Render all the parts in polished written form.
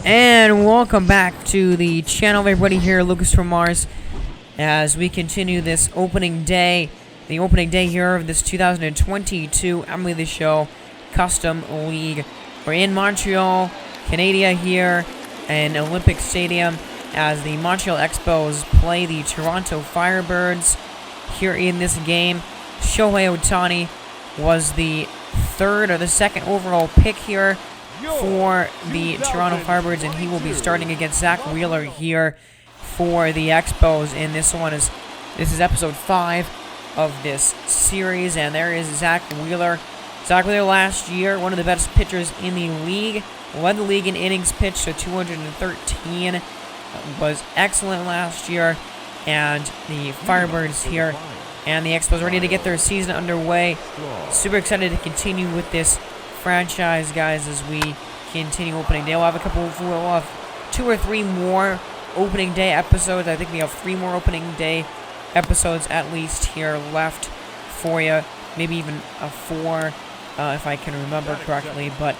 And welcome back to the channel, everybody. Here, Lucas from Mars, as we continue this opening day, the opening day here of this 2022 MLB The Show Custom League. We're in Montreal, Canada here, in Olympic Stadium, as the Montreal Expos play the Toronto Firebirds. Here in this game, Shohei Ohtani was the third or the second overall pick here for the Toronto Firebirds, and he will be starting against Zach Wheeler here for the Expos. And this is episode 5 of this series, and there is Zach Wheeler. Zach Wheeler last year, one of the best pitchers in the league, led the league in innings pitched, so 213, was excellent last year. And the Firebirds here and the Expos ready to get their season underway. Super excited to continue with this franchise, guys, as we continue opening day. We'll have 2 or 3 more opening day episodes. I think we have 3 more opening day episodes at least here left for you. Maybe even 4, if I can remember correctly. But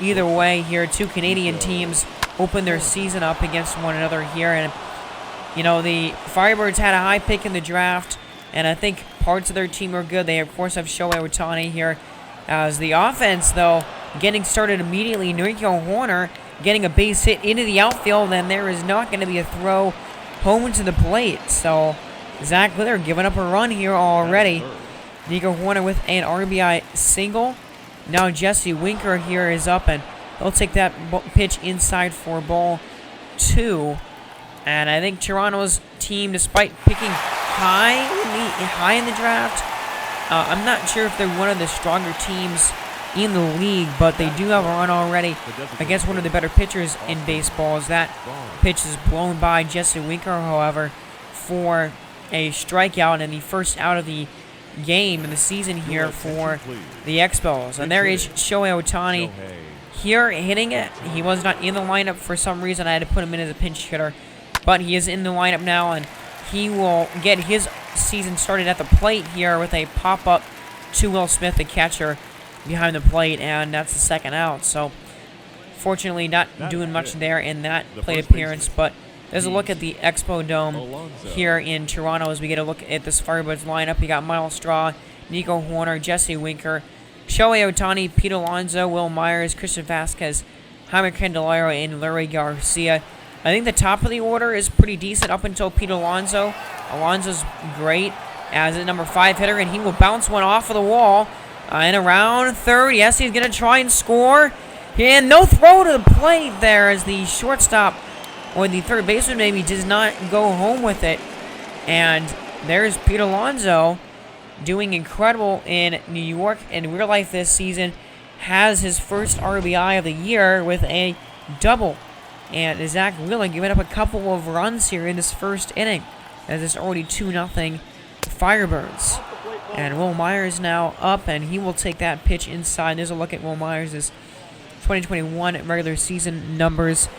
either way, here, 2 Canadian teams open their season up against one another here. And, you know, the Firebirds had a high pick in the draft, and I think parts of their team are good. They, of course, have Shohei Ohtani here. As the offense, though, getting started immediately. Nico Hoerner getting a base hit into the outfield, and there is not going to be a throw home to the plate. So Zach Wheeler giving up a run here already. Nico Hoerner with an RBI single. Now Jesse Winker here is up, and they'll take that pitch inside for ball 2. And I think Toronto's team, despite picking high in the draft, I'm not sure if they're one of the stronger teams in the league, but they do have a run already against one of the better pitchers in baseball. As that pitch is blown by Jesse Winker, however, for a strikeout and the first out of the game in the season here for the Expos. And there is Shohei Ohtani here hitting it. He was not in the lineup for some reason. I had to put him in as a pinch hitter, but he is in the lineup now, and he will get his season started at the plate here with a pop-up to Will Smith, the catcher, behind the plate, and that's the second out. So, fortunately, not doing much there in that plate appearance, but there's a look at the Expo Dome here in Toronto as we get a look at this Firebirds lineup. You got Miles Straw, Nico Hoerner, Jesse Winker, Shohei Ohtani, Pete Alonso, Will Myers, Christian Vasquez, Jaime Candelario, and Larry Garcia. I think the top of the order is pretty decent up until Pete Alonso. Alonso's great as a number 5 hitter, and he will bounce one off of the wall. And around third, yes, he's going to try and score. And no throw to the plate there as the shortstop, or the third baseman maybe, does not go home with it. And there's Pete Alonso doing incredible in New York in real life this season. Has his first RBI of the year with a double. And Zach Wheeler giving up a couple of runs here in this first inning, as it's already 2-0 Firebirds. And Will Myers now up, and he will take that pitch inside. There's a look at Will Myers' 2021 regular season numbers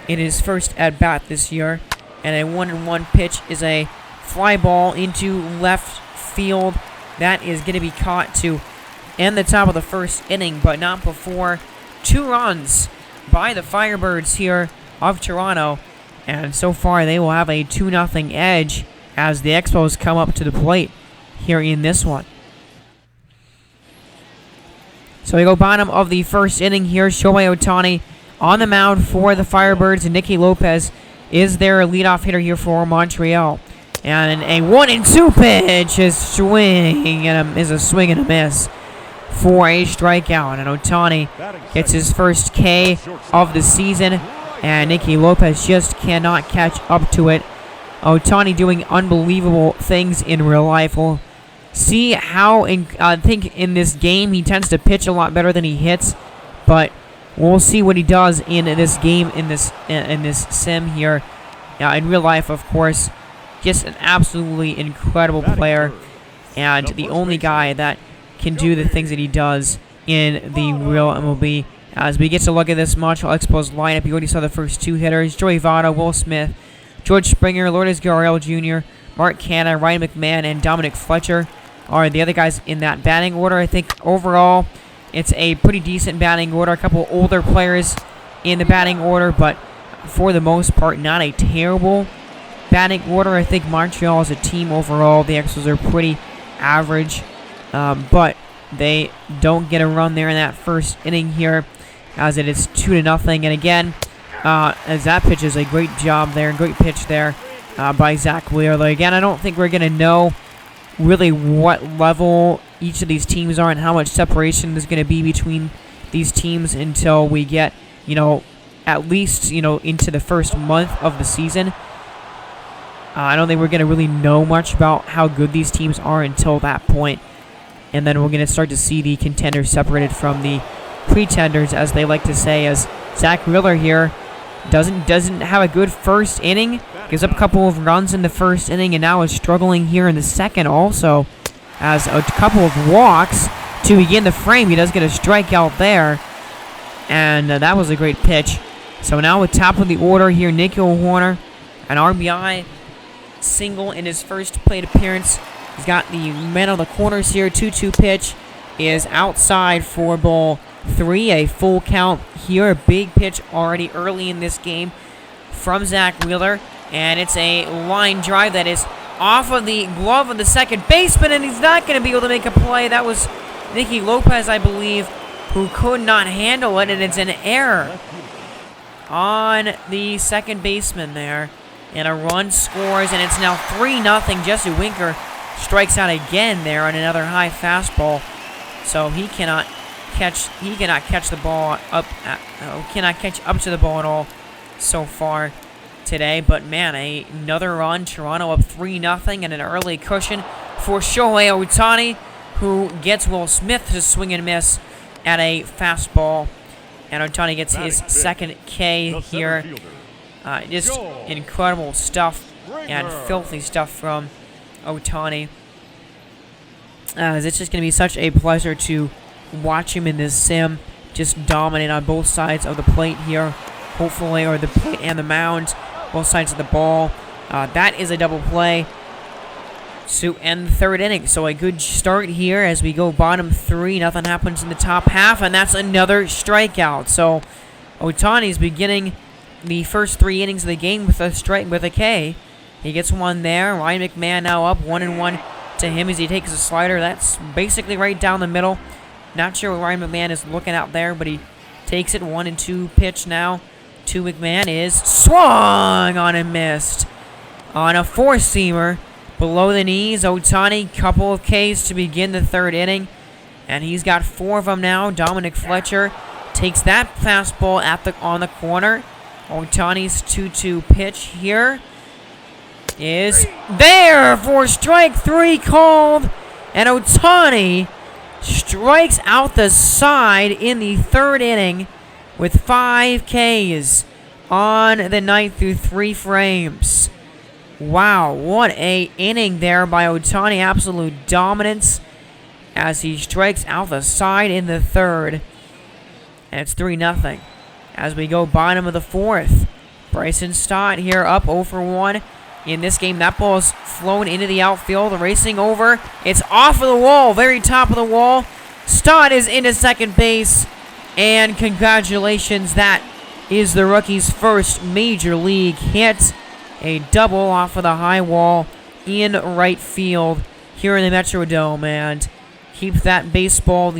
in his first at-bat this year. And a 1-1 pitch is a fly ball into left field. That is going to be caught to end the top of the first inning, but not before 2 runs by the Firebirds here of Toronto. And so far, they will have a 2-0 edge as the Expos come up to the plate here in this one. So we go bottom of the first inning here. Shohei Ohtani on the mound for the Firebirds, and Nicky Lopez is their leadoff hitter here for Montreal. And a 1-2 pitch is a swing and a miss for a strikeout. And Ohtani gets his first K of the season, and Nicky Lopez just cannot catch up to it. Ohtani doing unbelievable things in real life. We'll see how, I think in this game, he tends to pitch a lot better than he hits, but we'll see what he does in this game, in this sim here. In real life, of course, just an absolutely incredible player, and the only guy that can do the things that he does in the real MLB. As we get to look at this Montreal Expos lineup, you already saw the first 2 hitters: Joey Votto, Will Smith, George Springer, Lourdes Gurriel Jr., Mark Canha, Ryan McMahon, and Dominic Fletcher are the other guys in that batting order. I think overall it's a pretty decent batting order. A couple older players in the batting order, but for the most part, not a terrible batting order. I think Montreal as a team overall, the Expos are pretty average, but they don't get a run there in that first inning here, as it is 2-0. And again, as that pitch is a great job there, great pitch there by Zach Wheeler. Again, I don't think we're going to know really what level each of these teams are and how much separation there's going to be between these teams until we get, at least, into the first month of the season. I don't think we're going to really know much about how good these teams are until that point. And then we're going to start to see the contenders separated from the pretenders, as they like to say, as Zach Wheeler here doesn't have a good first inning. Gives up a couple of runs in the first inning, and now is struggling here in the second also, as a couple of walks to begin the frame. He does get a strikeout there, and that was a great pitch. So now with top of the order here, Nico Horner, an RBI single in his first plate appearance. He's got the man on the corners here. 2-2 pitch is outside for ball 3. A full count here. A big pitch already early in this game from Zach Wheeler. And it's a line drive that is off of the glove of the second baseman, and he's not going to be able to make a play. That was Nicky Lopez, I believe, who could not handle it, and it's an error on the second baseman there. And a run scores, and it's now 3-0. Jesse Winker strikes out again there on another high fastball. So he cannot catch the ball up cannot catch up to the ball at all so far today. But man, another run. Toronto up 3-0, and an early cushion for Shohei Ohtani, who gets Will Smith to swing and miss at a fastball. And Ohtani gets his second K here. Just incredible stuff and filthy stuff from Ohtani. It's just going to be such a pleasure to watch him in this sim, just dominate on both sides of the plate here, hopefully, or the plate and the mound, both sides of the ball. That is a double play to end the third inning. So a good start here as we go bottom 3. Nothing happens in the top half, and that's another strikeout. So Ohtani's beginning the first 3 innings of the game with a K. He gets one there. Ryan McMahon now up 1-1 to him as he takes a slider. That's basically right down the middle. Not sure what Ryan McMahon is looking out there, but he takes it. 1-2 pitch now to McMahon is swung on and missed on a four-seamer below the knees. Ohtani, couple of Ks to begin the third inning, and he's got 4 of them now. Dominic Fletcher takes that fastball on the corner. Ohtani's 2-2 pitch here is there for strike 3 called, and Ohtani strikes out the side in the third inning with 5 Ks on the night through 3 frames. Wow, what a inning there by Ohtani. Absolute dominance as he strikes out the side in the third. And it's 3-0. As we go bottom of the 4th, Bryson Stott here up 0-for-1 in this game. That ball is flown into the outfield, racing over. It's off of the wall, very top of the wall. Stott is into second base, and congratulations, that is the rookie's first major league hit. A double off of the high wall in right field here in the Metrodome, and keep that baseball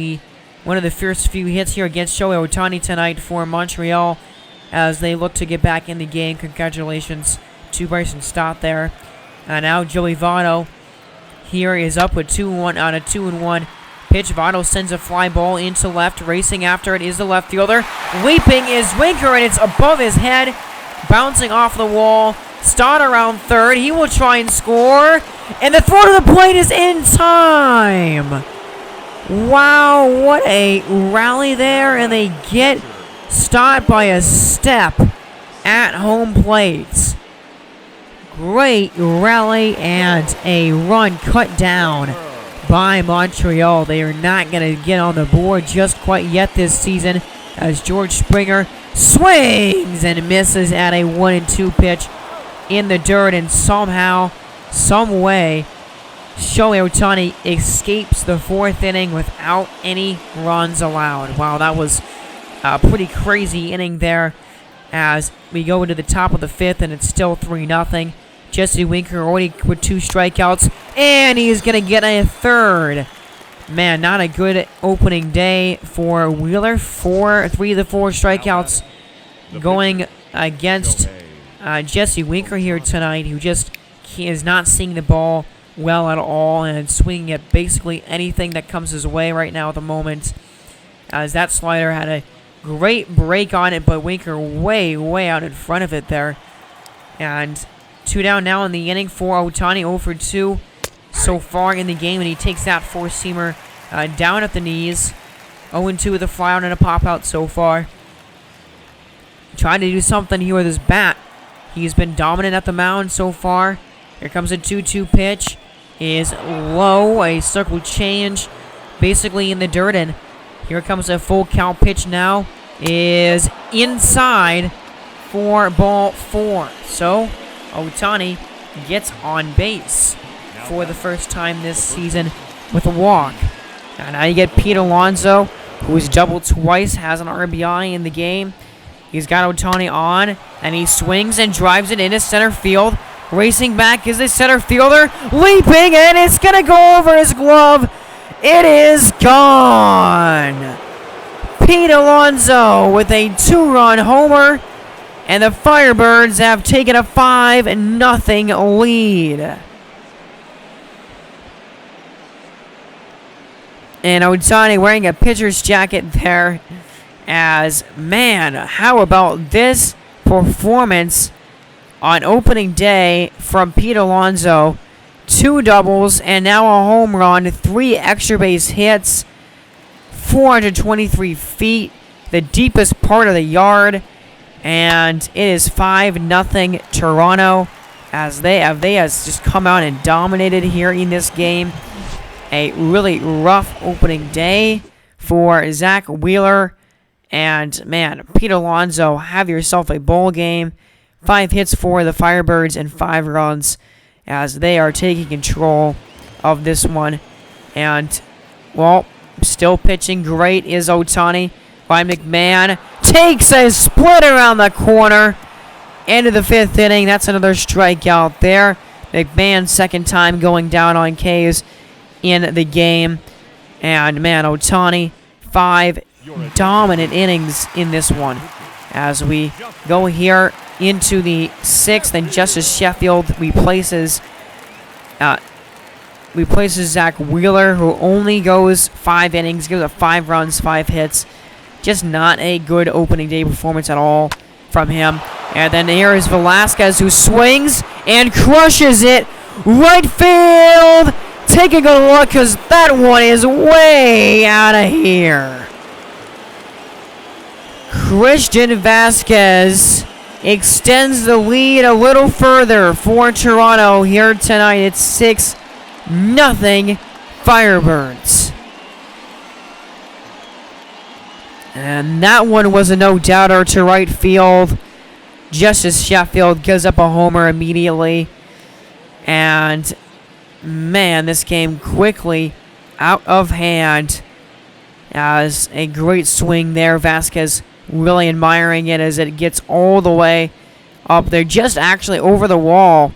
one of the first few hits here against Shohei Ohtani tonight for Montreal as they look to get back in the game. Congratulations to Bryson Stott there. And now Joey Votto here is up with 2-1 on a 2-1 pitch. Votto sends a fly ball into left. Racing after it is the left fielder. Leaping is Winker, and it's above his head, bouncing off the wall. Stott around third. He will try and score, and the throw to the plate is in time. Wow, what a rally there, and they get Stott by a step at home plate. Great rally and a run cut down by Montreal. They are not going to get on the board just quite yet this season as George Springer swings and misses at a 1-2 pitch in the dirt, and somehow, some way, Shohei Ohtani escapes the 4th inning without any runs allowed. Wow, that was Pretty crazy inning there as we go into the top of the 5th, and it's still 3-0. Jesse Winker already with 2 strikeouts, and he's going to get a 3rd. Man, not a good opening day for Wheeler. 3 of the 4 strikeouts going against Jesse Winker here tonight, who just is not seeing the ball well at all and swinging at basically anything that comes his way right now at the moment. As that slider had a great break on it, but Winker way out in front of it there. And 2 down now in the inning for Ohtani, 0 for 2 so far in the game, and he takes that 4-seamer down at the knees. 0-2 with a fly out and a pop out so far. Trying to do something here with his bat. He's been dominant at the mound so far. Here comes a 2-2 pitch. Is low, a circle change, basically in the dirt, and here comes a full count pitch now. Is inside for ball 4. So Ohtani gets on base for the first time this season with a walk. And now you get Pete Alonso, who's doubled twice, has an RBI in the game. He's got Ohtani on, and he swings and drives it into center field. Racing back is the center fielder, leaping, and it's going to go over his glove. It is gone. Pete Alonso with a 2-run homer, and the Firebirds have taken a 5-0 lead. And Ohtani wearing a pitcher's jacket there. As, man, how about this performance on opening day from Pete Alonso? 2 doubles and now a home run, 3 extra base hits, 423 feet, the deepest part of the yard, and it is 5-0 Toronto as they have just come out and dominated here in this game. A really rough opening day for Zach Wheeler. And, man, Pete Alonso, have yourself a bowl game. 5 hits for the Firebirds and 5 runs as they are taking control of this one. And, well, still pitching great is Ohtani. Ryan McMahon takes a split around the corner. End of the 5th inning. That's another strikeout there. McMahon, second time going down on Ks in the game. And, man, Ohtani, 5 dominant innings in this one. As we go here into the 6th, and Justice Sheffield replaces Zach Wheeler, who only goes 5 innings, gives up 5 runs, 5 hits. Just not a good opening day performance at all from him. And then here is Velasquez, who swings and crushes it. Right field! Take a good look, because that one is way out of here. Christian Vasquez extends the lead a little further for Toronto here tonight. It's 6-0 Firebirds. And that one was a no-doubter to right field. Justice Sheffield gives up a homer immediately. And, man, this game quickly out of hand. As a great swing there. Vasquez really admiring it as it gets all the way up there. Just actually over the wall.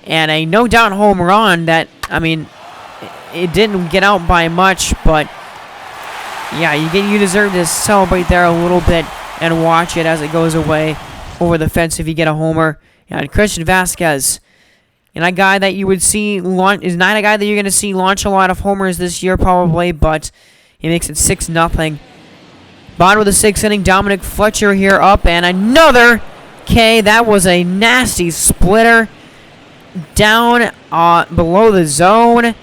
And a no-doubt home run that, I mean, it didn't get out by much, but yeah, you deserve to celebrate there a little bit and watch it as it goes away over the fence if you get a homer. And Christian Vasquez, and a guy that you would see is not a guy that you're going to see launch a lot of homers this year probably, but he makes it 6-0. Bottom of the 6th inning, Dominic Fletcher here up, and another K. That was a nasty splitter down below the zone.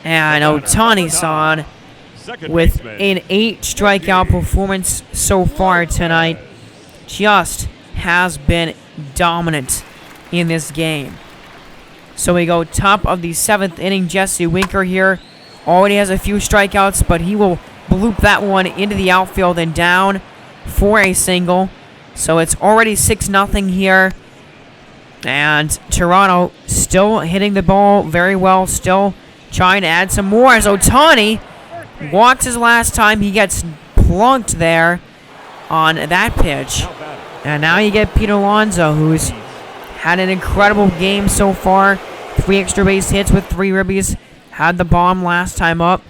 And Ohtani-san with an 8 strikeout performance so far tonight. Just has been dominant in this game. So we go top of the 7th inning. Jesse Winker here already has a few strikeouts, but he will bloop that one into the outfield and down for a single. So it's already 6-0 here. And Toronto still hitting the ball very well, still trying to add some more as Ohtani walks his last time. He gets plunked there. on that pitch. And now you get Pete Alonso, who's had an incredible game so far. 3 extra base hits with 3 ribbies. Had the bomb last time up.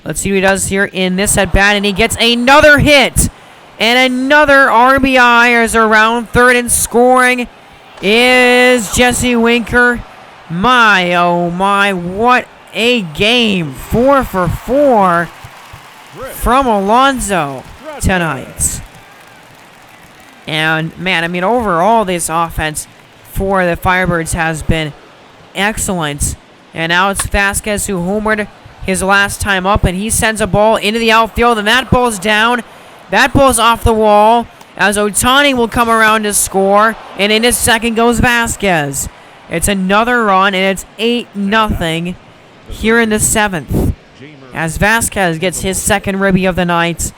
Let's see what he does here in this at-bat. And he gets another hit. And another RBI as around third, and scoring is Jesse Winker. My, oh my, what a game. 4 for 4 from Alonso tonight. And, man, I mean, overall, this offense for the Firebirds has been excellent. And now it's Vasquez who homered his last time up, and he sends a ball into the outfield, and that ball's down. That ball's off the wall, as Ohtani will come around to score, and in his second goes Vasquez. It's another run, and it's 8-0 here in the 7th, as Vasquez gets his second ribby of the night.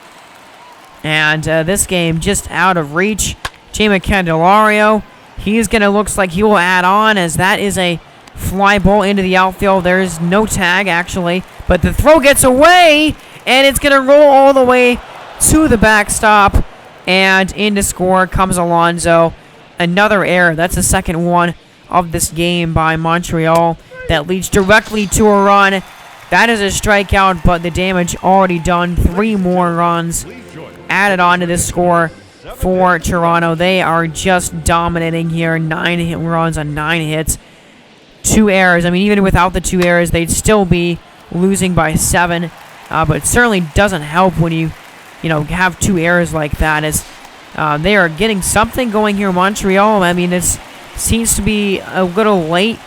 And this game just out of reach. Jamie Candelario, he's going to looks like he will add on, as that is a fly ball into the outfield. There's no tag, actually, but the throw gets away, and it's going to roll all the way to the backstop, and in to score comes Alonso. Another error. That's the second one of this game by Montreal that leads directly to a run. That is a strikeout, but the damage already done. 3 more runs added on to this score for Toronto. They are just dominating here. 9 runs on 9 hits. 2 errors. I mean, even without the 2 errors, they'd still be losing by 7. But it certainly doesn't help when you have 2 errors like that. As they are getting something going here in Montreal. I mean, it seems to be a little late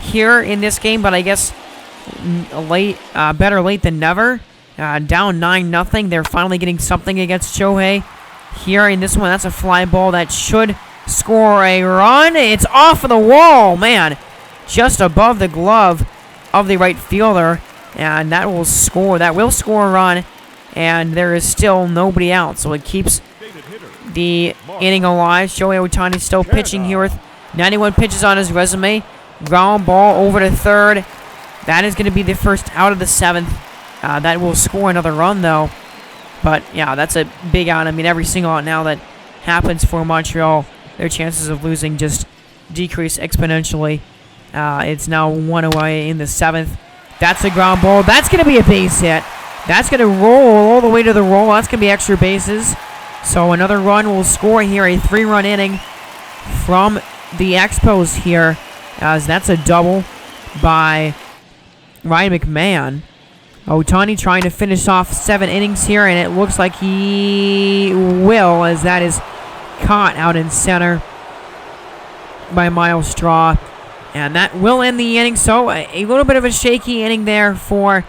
here in this game, but I guess better late than never. Down 9-0. They're finally getting something against Shohei here in this one. That's a fly ball that should score a run. It's off of the wall, man. Just above the glove of the right fielder, and that will score. That will score a run, and there is still nobody out, so it keeps the inning alive. Shohei Ohtani still pitching here with 91 pitches on his resume. Ground ball over to third. That is going to be the first out of the 7th. That will score another run, though. But, yeah, that's a big out. I mean, every single out now that happens for Montreal, their chances of losing just decrease exponentially. It's now 1 away in the 7th. That's a ground ball. That's going to be a base hit. That's going to roll all the way to the roll. That's going to be extra bases. So another run will score here. A 3-run inning from the Expos here, as that's a double by Ryan McMahon. Ohtani trying to finish off 7 innings here, and it looks like he will, as that is caught out in center by Miles Straw. And that will end the inning. So a little bit of a shaky inning there for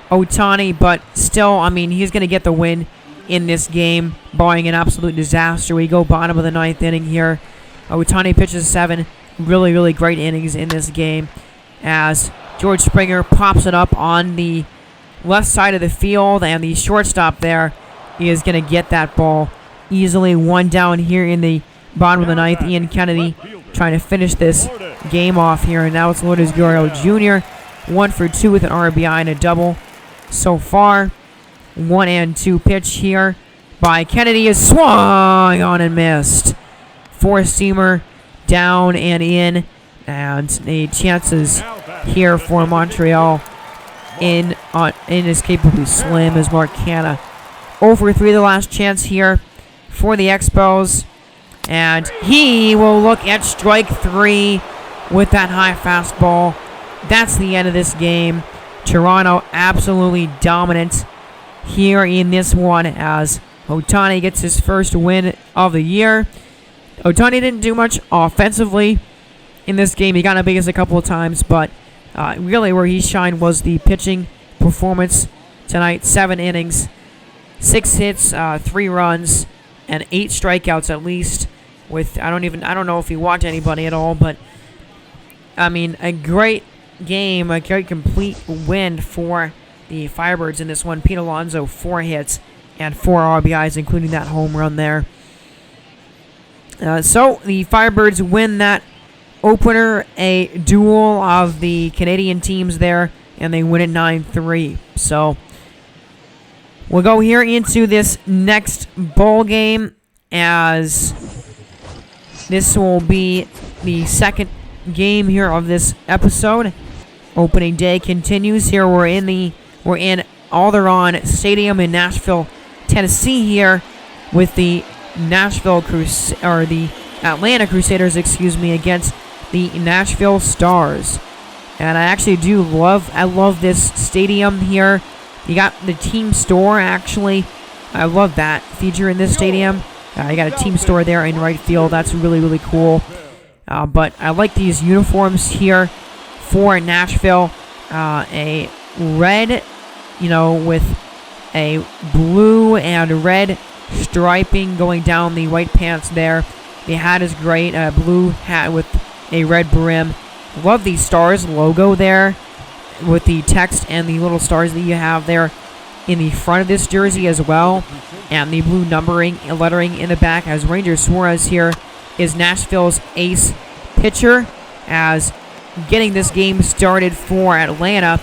Ohtani, but still, I mean, he's going to get the win in this game, barring an absolute disaster. We go bottom of the 9th inning here. Ohtani pitches 7 really, really great innings in this game, as George Springer pops it up on the left side of the field, and the shortstop there is going to get that ball easily. 1 down here in the bottom of the 9th. Ian Kennedy trying to finish this game off here, and now it's Lourdes Gurriel Jr. 1 for 2 with an RBI and a double so far. 1-2 pitch here by Kennedy is swung on and missed. 4-seamer down and in, and the chances here for Montreal in inescapably slim, as Mark Canha over 3 the last chance here for the Expos. And he will look at strike 3 with that high fastball. That's the end of this game. Toronto absolutely dominant here in this one, as Ohtani gets his first win of the year. Ohtani didn't do much offensively in this game. He got a base a couple of times, but really where he shined was the pitching performance tonight. 7 innings, 6 hits, 3 runs, and 8 strikeouts at least. With I don't know if he walked anybody at all, but I mean, a great game, a great complete win for the Firebirds in this one. Pete Alonso 4 hits and 4 RBIs, including that home run there. So the Firebirds win that opener, a duel of the Canadian teams there, and they win it 9-3. So we'll go here into this next bowl game. as this will be the second game here of this episode. Opening day continues here. We're in Alderon Stadium in Nashville, Tennessee here with the the Atlanta Crusaders, against the Nashville Stars. And I actually love this stadium here. You got the team store, actually. I love that feature in this stadium. You got a team store there in right field. That's really, really cool. But I like these uniforms here for Nashville. A red, with a blue and red striping going down the white pants there. The hat is great. A blue hat with a red brim. Love the Stars logo there with the text and the little stars that you have there in the front of this jersey as well. And the blue numbering and lettering in the back, as Ranger Suarez here is Nashville's ace pitcher. As getting this game started for Atlanta,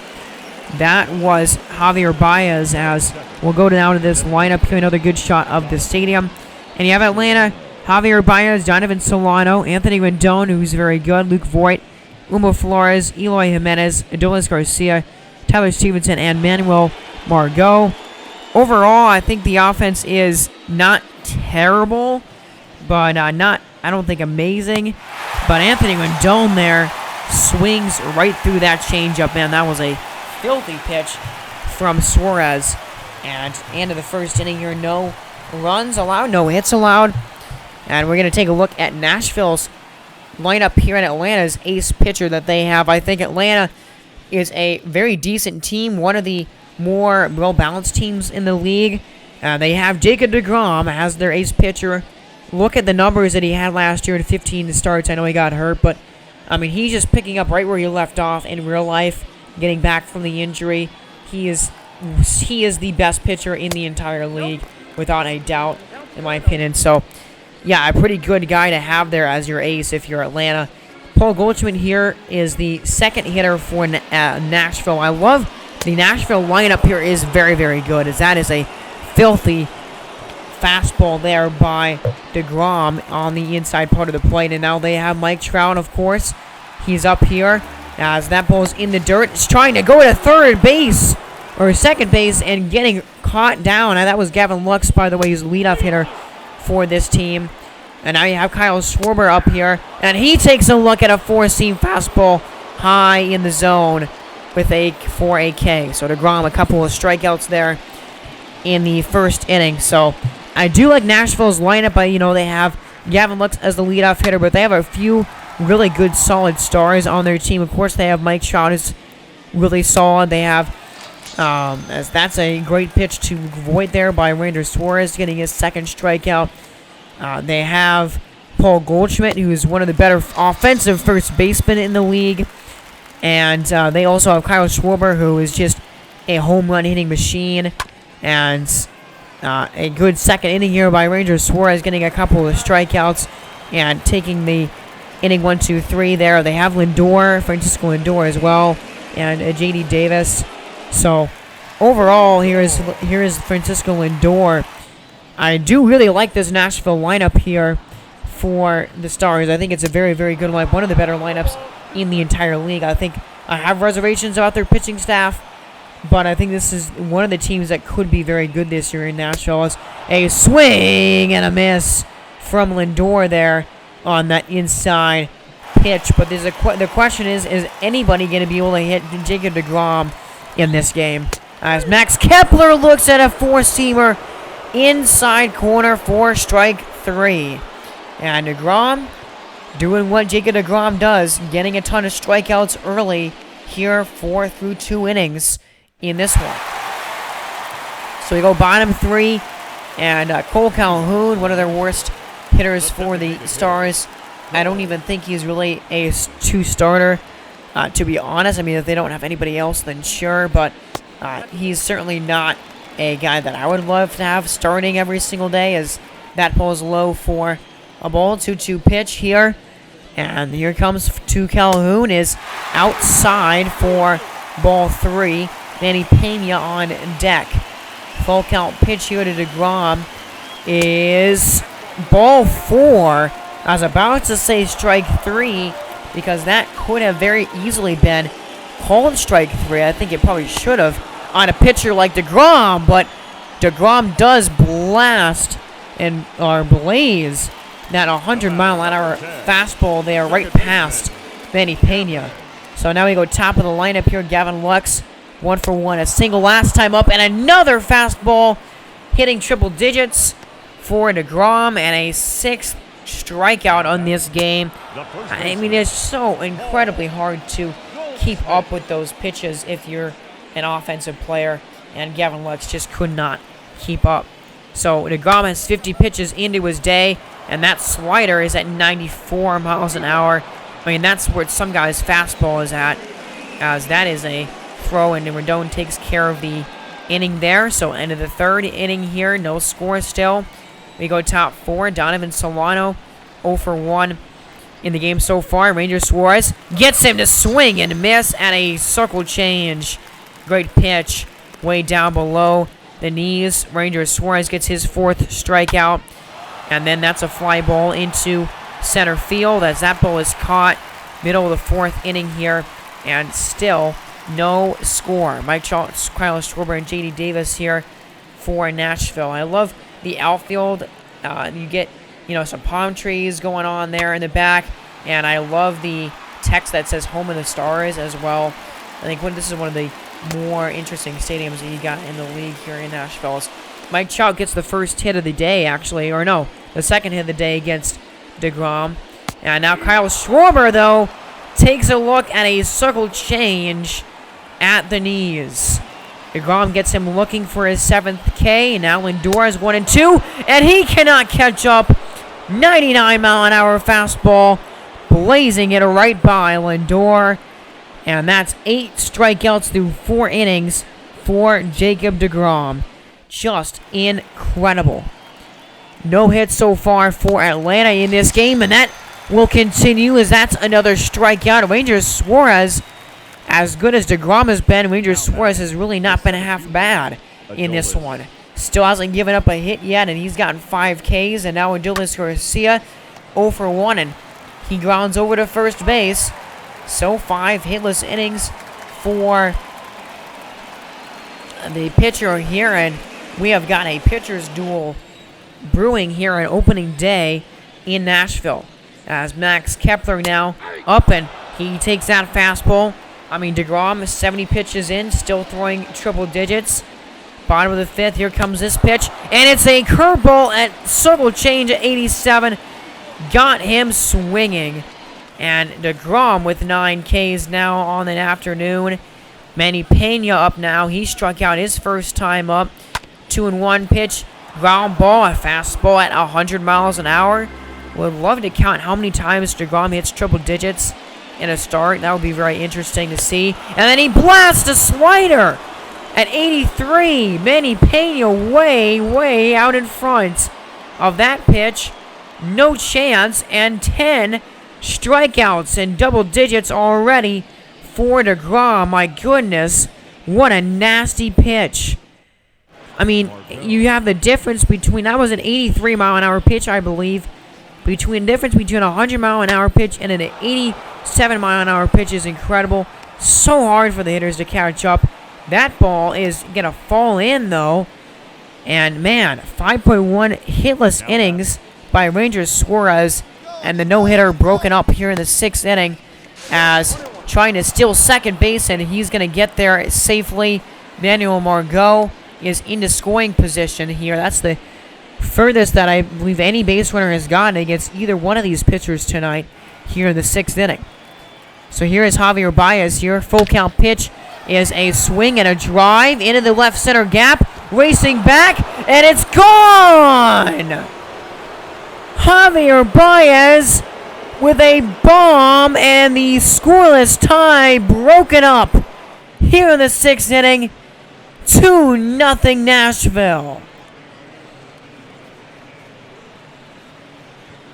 that was Javier Baez. As we'll go down to this lineup here, another good shot of the stadium. And you have Atlanta, Javier Baez, Donovan Solano, Anthony Rendon, who's very good, Luke Voigt, Umo Flores, Eloy Jimenez, Adolis Garcia, Tyler Stevenson, and Manuel Margot. Overall, I think the offense is not terrible, but I don't think amazing. But Anthony Rendon there swings right through that changeup, man. That was a filthy pitch from Suarez. And end of the first inning here, no runs allowed, no hits allowed. And we're going to take a look at Nashville's lineup here in Atlanta's ace pitcher that they have. I think Atlanta is a very decent team, one of the more well-balanced teams in the league. They have Jacob deGrom as their ace pitcher. Look at the numbers that he had last year in 15 starts. I know he got hurt, but he's just picking up right where he left off in real life, getting back from the injury. He is the best pitcher in the entire league, without a doubt, in my opinion. So, yeah, a pretty good guy to have there as your ace if you're Atlanta. Paul Goldschmidt here is the second hitter for Nashville. I love the Nashville lineup here is very, very good, as that is a filthy fastball there by deGrom on the inside part of the plate. And now they have Mike Trout, of course. He's up here as that ball's in the dirt. He's trying to go to third base or second base and getting caught down. And that was Gavin Lux, by the way, who's the leadoff hitter for this team. And now you have Kyle Schwarber up here, and he takes a look at a four-seam fastball high in the zone for a K. So deGrom, a couple of strikeouts there in the first inning. So I do like Nashville's lineup, but they have Gavin Lux as the leadoff hitter, but they have a few really good, solid stars on their team. Of course, they have Mike Trout, who's really solid. They have as that's a great pitch to Voigt there by Ranger Suarez, getting his second strikeout. They have Paul Goldschmidt, who is one of the better offensive first basemen in the league. And they also have Kyle Schwarber, who is just a home run hitting machine. And a good second inning here by Ranger Suarez, getting a couple of strikeouts and taking the inning 1-2-3 there. They have Francisco Lindor as well, and J.D. Davis. So overall, here is Francisco Lindor. I do really like this Nashville lineup here for the Stars. I think it's a very, very good lineup. One of the better lineups in the entire league. I think I have reservations about their pitching staff, but I think this is one of the teams that could be very good this year in Nashville. It's a swing and a miss from Lindor there on that inside pitch. But the question is anybody going to be able to hit Jacob deGrom in this game? As Max Kepler looks at a four-seamer inside corner for strike three. And deGrom doing what Jacob deGrom does, getting a ton of strikeouts early here 4 through 2 innings in this one. So we go bottom three, and Cole Calhoun, one of their worst hitters for the Stars. I don't even think he's really a two-starter, to be honest. If they don't have anybody else, then sure, but he's certainly not a guy that I would love to have starting every single day, as that ball is low for a ball. 2-2 pitch here. And here comes to Calhoun, is outside for ball 3. Danny Pena on deck. Full count pitch here to deGrom is ball 4. I was about to say strike 3 because that could have very easily been called strike 3. I think it probably should have on a pitcher like deGrom, but deGrom does blast or blaze that 100-mile-an-hour fastball there right past Manny Pena. So now we go top of the lineup here. Gavin Lux, 1 for 1. A single last time up, and another fastball hitting triple digits for deGrom, and a 6th strikeout on this game. I mean, it's so incredibly hard to keep up with those pitches if you're an offensive player, and Gavin Lux just could not keep up. So deGrom has 50 pitches into his day, and that slider is at 94 miles an hour. I mean, that's where some guy's fastball is at, as that is a throw, and Rendon takes care of the inning there. So end of the 3rd inning here, no score still. We go top 4. Donovan Solano, 0 for 1 in the game so far. Ranger Suarez gets him to swing and miss at a circle change. Great pitch way down below the knees. Ranger Suarez gets his 4th strikeout. And then that's a fly ball into center field as that ball is caught. Middle of the 4th inning here. And still no score. Mike Schultz, Kyle Schwarber, and J.D. Davis here for Nashville. I love the outfield. You get, some palm trees going on there in the back. And I love the text that says Home of the Stars as well. I think this is one of the more interesting stadiums that you got in the league here in Nashville. Mike Trout gets the first hit of the day, actually. Or no, the second hit of the day against deGrom. And now Kyle Schwarber, though, takes a look at a circle change at the knees. deGrom gets him looking for his 7th K. Now Lindor is 1 and 2, and he cannot catch up. 99-mile-an-hour fastball, blazing it right by Lindor. And that's 8 strikeouts through 4 innings for Jacob deGrom. Just incredible. No hits so far for Atlanta in this game, and that will continue as that's another strikeout. Ranger Suarez, as good as deGrom has been, Ranger Suarez has really not been half bad in this one. Still hasn't given up a hit yet, and he's gotten 5 Ks. And now Adolis Garcia, 0 for 1, and he grounds over to first base. So 5 hitless innings for the pitcher here, and we have got a pitcher's duel brewing here on opening day in Nashville. As Max Kepler now up, and he takes that fastball. deGrom 70 pitches in, still throwing triple digits. Bottom of the 5th, here comes this pitch, and it's a curveball at circle change at 87. Got him swinging. And deGrom with 9 Ks now on the afternoon. Manny Pena up now. He struck out his first time up. 2-1 pitch. Ground ball, a fastball at 100 miles an hour. Would love to count how many times deGrom hits triple digits in a start. That would be very interesting to see. And then he blasts a slider at 83. Manny Pena way out in front of that pitch. No chance, and 10 strikeouts and double digits already for deGrom. My goodness, what a nasty pitch. You have the difference between, that was an 83-mile-an-hour pitch, I believe. The difference between a 100-mile-an-hour pitch and an 87-mile-an-hour pitch is incredible. So hard for the hitters to catch up. That ball is going to fall in, though. And, man, 5.1 hitless innings by Ranger Suarez. And the no-hitter broken up here in the 6th inning as trying to steal second base, and he's going to get there safely. Manuel Margot is into scoring position here. That's the furthest that I believe any base runner has gotten against either one of these pitchers tonight here in the 6th inning. So here is Javier Baez here. Full count pitch is a swing and a drive into the left center gap. Racing back, and it's gone! Javier Baez with a bomb, and the scoreless tie broken up here in the 6th inning. 2-0 Nashville.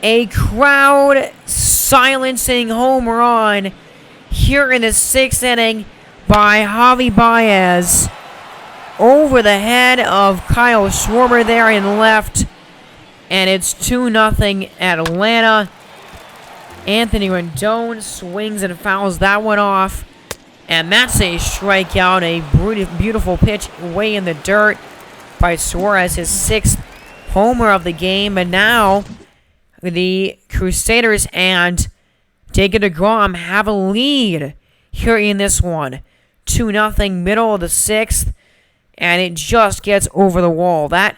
A crowd silencing home run here in the 6th inning by Javi Baez over the head of Kyle Schwarber there in left. and it's 2-0 Atlanta. Anthony Rendon swings and fouls that one off. And that's a strikeout, a beautiful pitch way in the dirt by Suarez, his 6th homer of the game. And now the Crusaders and deGrom have a lead here in this one. 2-0, middle of the 6th, and it just gets over the wall. That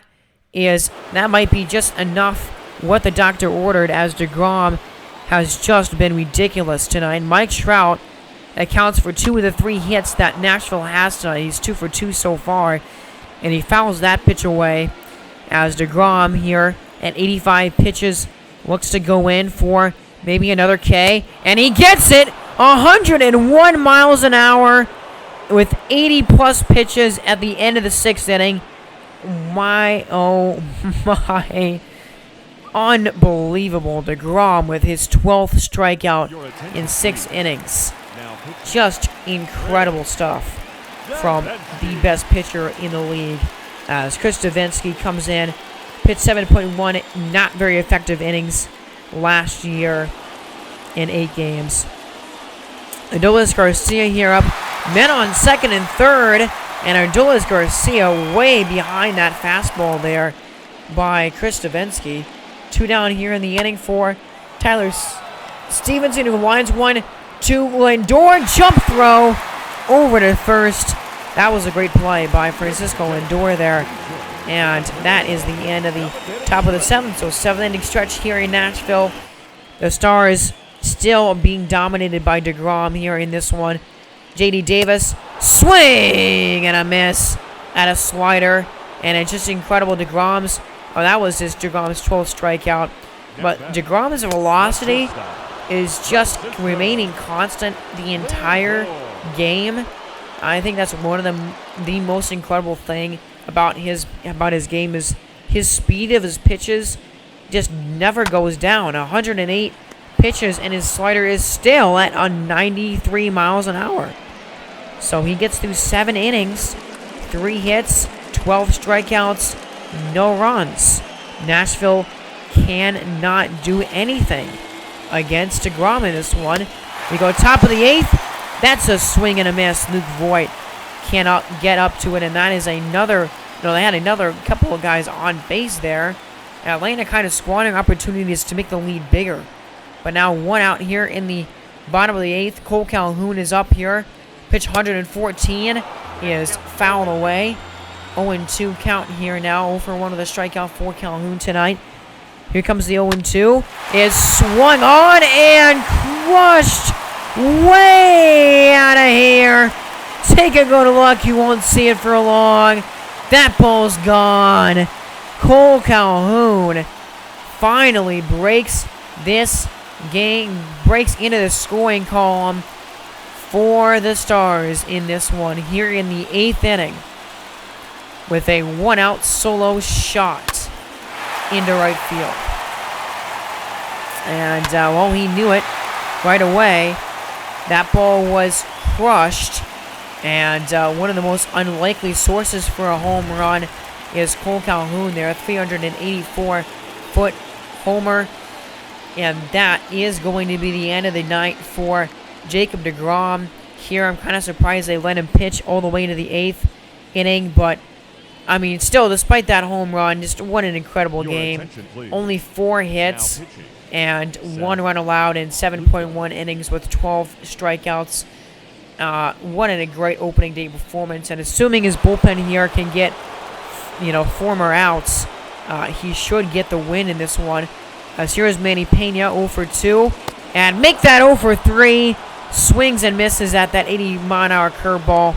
might be just enough what the doctor ordered, as deGrom has just been ridiculous tonight. Mike Trout accounts for 2 of the 3 hits that Nashville has tonight. He's 2 for 2 so far, and he fouls that pitch away, as deGrom here at 85 pitches looks to go in for maybe another K, and he gets it. 101 miles an hour with 80-plus pitches at the end of the 6th inning. My, oh my. Unbelievable. deGrom with his 12th strikeout in 6 innings. Just incredible stuff from the best pitcher in the league, as Chris Davinsky comes in, pitched 7.1, not very effective innings last year in 8 games. Adolis Garcia here up, men on second and third, and Adolis Garcia way behind that fastball there by Chris Davinsky. 2 down here in the inning for Tyler Stevenson, who winds 1-2. Lindor jump throw over to first. That was a great play by Francisco Lindor there. And that is the end of the top of the 7th. So 7th inning stretch here in Nashville. The Stars still being dominated by deGrom here in this one. J.D. Davis, swing and a miss at a slider. And it's just incredible. deGrom's, that was just deGrom's 12th strikeout. But deGrom's velocity is just remaining constant the entire game. I think that's one of the most incredible thing about his game is his speed of his pitches just never goes down. 108 pitches, and his slider is still at 93 miles an hour. So he gets through 7 innings, 3 hits, 12 strikeouts, no runs. Nashville cannot do anything against deGrom in this one. We go top of the 8th. That's a swing and a miss. Luke Voigt cannot get up to it, and that is another. They had another couple of guys on base there. Atlanta kind of squandering opportunities to make the lead bigger. But now 1 out here in the bottom of the 8th. Cole Calhoun is up here. Pitch 114. He is fouled away. 0-2 count here now. 0-for-1 with a strikeout for Calhoun tonight. Here comes the 0-2. It's swung on and crushed way out of here. Take a good look. You won't see it for long. That ball's gone. Cole Calhoun finally breaks this game, breaks into the scoring column for the Stars in this one here in the 8th inning with a 1-out solo shot into right field. And, well, he knew it right away. That ball was crushed. And one of the most unlikely sources for a home run is Cole Calhoun there. 384-foot homer. And that is going to be the end of the night for Jacob deGrom. Here, I'm kind of surprised they let him pitch all the way into the 8th inning. But, I mean, still, despite that home run, just what an incredible game. Only 4 hits and 1 run allowed in 7.1 innings with 12 strikeouts. What a great opening day performance. And assuming his bullpen here can get, 4 more outs, he should get the win in this one. Here's Manny Pena, 0-for-2. And make that 0-for-3. Swings and misses at that 80-mile-an-hour curveball.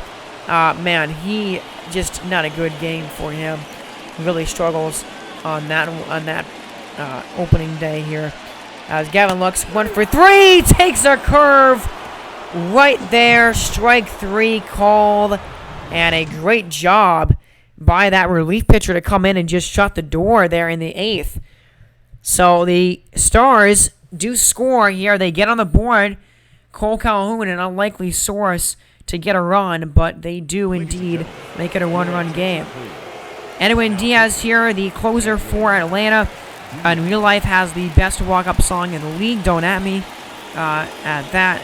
Man, he just not a good game for him. Really struggles on that opening day here. As Gavin Lux, 1-for-3. Takes a curve right there. Strike 3 called. And a great job by that relief pitcher to come in and just shut the door there in the 8th. So the Stars do score here. They get on the board. Cole Calhoun, an unlikely source to get a run, but they do indeed make it a 1-run game. Edwin Diaz here, the closer for Atlanta. in real life has the best walk-up song in the league. Don't at me at that.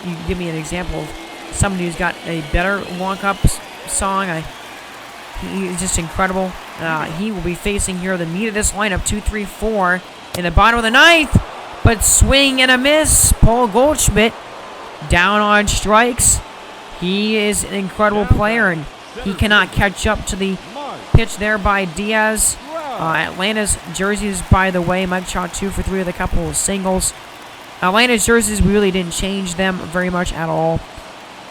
You give me an example of somebody who's got a better walk-up song. He is just incredible. He will be facing here the meat of this lineup, 2, 3, 4 in the bottom of the ninth. But swing and a miss. Paul Goldschmidt down on strikes. He is an incredible player, and he cannot catch up to the pitch there by Diaz. Atlanta's jerseys, by the way, Mike Trout 2 for 3 with a couple of singles. Atlanta's jerseys, we really didn't change them very much at all.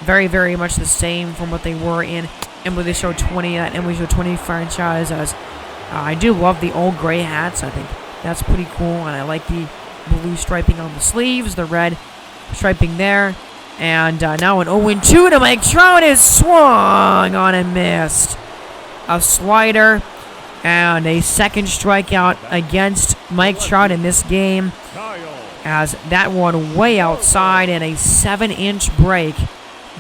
Very, very much the same from what they were in MLB Show 20, that MLB Show 20 franchise. I do love the old gray hats. I think that's pretty cool, and I like the blue striping on the sleeves, the red striping there. And now an 0-2 to Mike Trout is swung on and missed. A slider and a second strikeout against Mike Trout in this game, as that one way outside, and a 7-inch break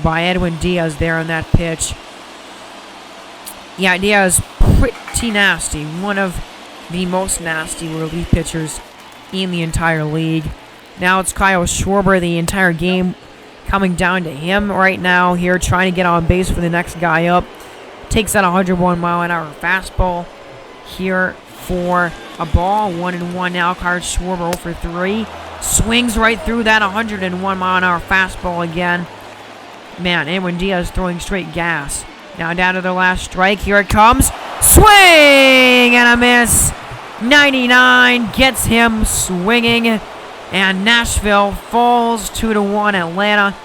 by Edwin Diaz there on that pitch. Yeah, Diaz pretty nasty. One of the most nasty relief pitchers in the entire league. Now it's Kyle Schwarber the entire game coming down to him right now here, trying to get on base for the next guy up. Takes that 101-mile-an-hour fastball here for a ball. 1-1 now. Kyle Schwarber 0 for 3. Swings right through that 101-mile-an-hour fastball again. Man, Edwin Diaz throwing straight gas. Now down to the last strike. Here it comes. Swing and a miss. 99 gets him swinging. And Nashville falls 2-1. Atlanta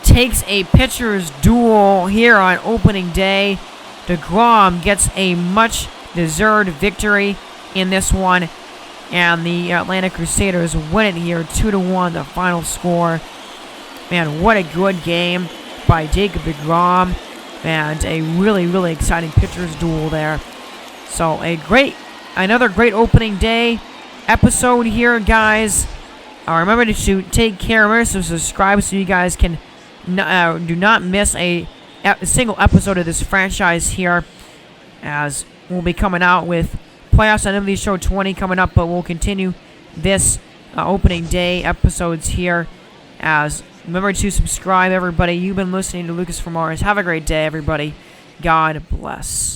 takes a pitcher's duel here on opening day. deGrom gets a much-deserved victory in this one. And the Atlanta Crusaders win it here 2-1, the final score. Man, what a good game by Jacob deGrom. And a really, really exciting pitcher's duel there. So another great opening day episode here, guys. Remember to take care. Remember to subscribe so you guys can do not miss a single episode of this franchise here, as we'll be coming out with playoffs on MLB Show 20 coming up, but we'll continue this opening day episodes here. As remember to subscribe, everybody. You've been listening to Lucas from Mars. Have a great day, everybody. God bless.